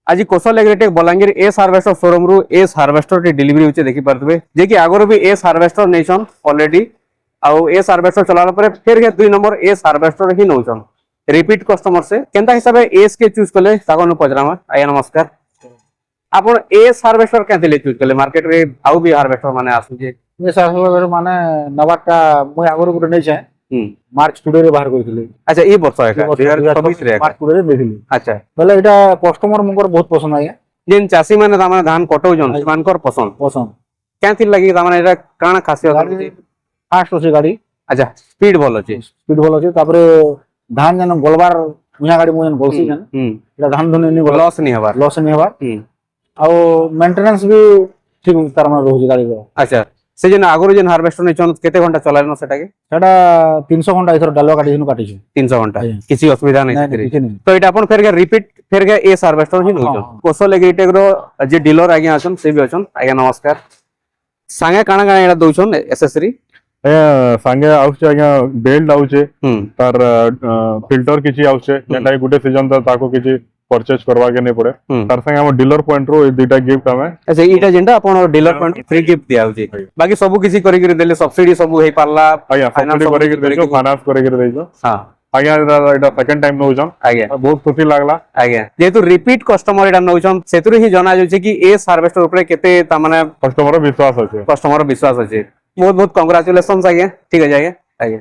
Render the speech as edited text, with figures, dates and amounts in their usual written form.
आज Kaushal Agritech Balangir S harvester showroom रु S harvester टी डिलीवरी होचे देखि पारतबे जे कि आगरो भी एस हार्वेस्टर नेशन ऑलरेडी आउ एस हार्वेस्टर चलाला पर फिर के 2 नंबर एस हार्वेस्टर ही नौचन रिपीट कस्टमर से केनता हिसाब एस के चूज कले ताको पचरामा। आया नमस्कार, आपण एस हार्वेस्टर केनते चूज कले मार्केट रे आउ भी हार्वेस्टर माने आसु जे एस हार्वेस्टर माने नवाटा मय आगरो गुटे नै छै मार्च 2 रे बाहर करथिले। अच्छा ई वर्ष है 2026 रे मार्च 2 रे देथिले। अच्छा बोले एटा कस्टमर मुकर बहुत पसंद आया जेन चासी माने तामाने धान कटौ जन मानकर पसंद केनति लगी तामाने एटा काना खासियत अछि फास्ट अछि गाड़ी। अच्छा स्पीड भल अछि तापरे धान जन गोलबार मुया गाड़ी मुयन बोलसी जन एटा धान धने नि लॉस नि हबार आ मेंटेनेंस भी ठीक तार माने रहू गाड़ी रो। अच्छा से जन आगरो जन हार्वेस्टर नै चन केते घंटा चलाइनो सेटा के सेटा 300 घंटा इथर डालवा काटी जनु काटी छै 300 घंटा किसी असुविधा नै छै। तो एटा अपन फेर के रिपीट फेर के एस हार्वेस्टर ही नउचन कौशल एग्रीटेक रो जे डीलर आगे अछन से भी अछन। आगे नमस्कार, संगे काना काना एटा दोछन एसेसरी संगे आउचे आज्ञा बेल्ट आउचे तार फिल्टर किछि आउचे जेटा गुटे सीजन त ताको किछि परचेज करवा के नै पड़े तार संगे हम डीलर पॉइंट रो दुटा गिफ्ट हमें। अच्छा इटा जेंटा अपन डीलर पॉइंट फ्री गिफ्ट दिया होची बाकी सब किछि करि के देले सब्सिडी सब हेई पारला आज्ञा सब्सिडी करि के देजो फाइनेंस करि के देजो। हां आज्ञा एटा सेकंड टाइम नउचन आज्ञा बहुत खुशी लागला। आज्ञा जेतु रिपीट कस्टमर एटा नउचन सेतुर ही जना जाय छै कि एस हार्वेस्टर ऊपर केते ता माने कस्टमर विश्वास अछि बहुत बहुत कांग्रेचुलेशंस आज्ञा। ठीक है आज्ञा। आज्ञा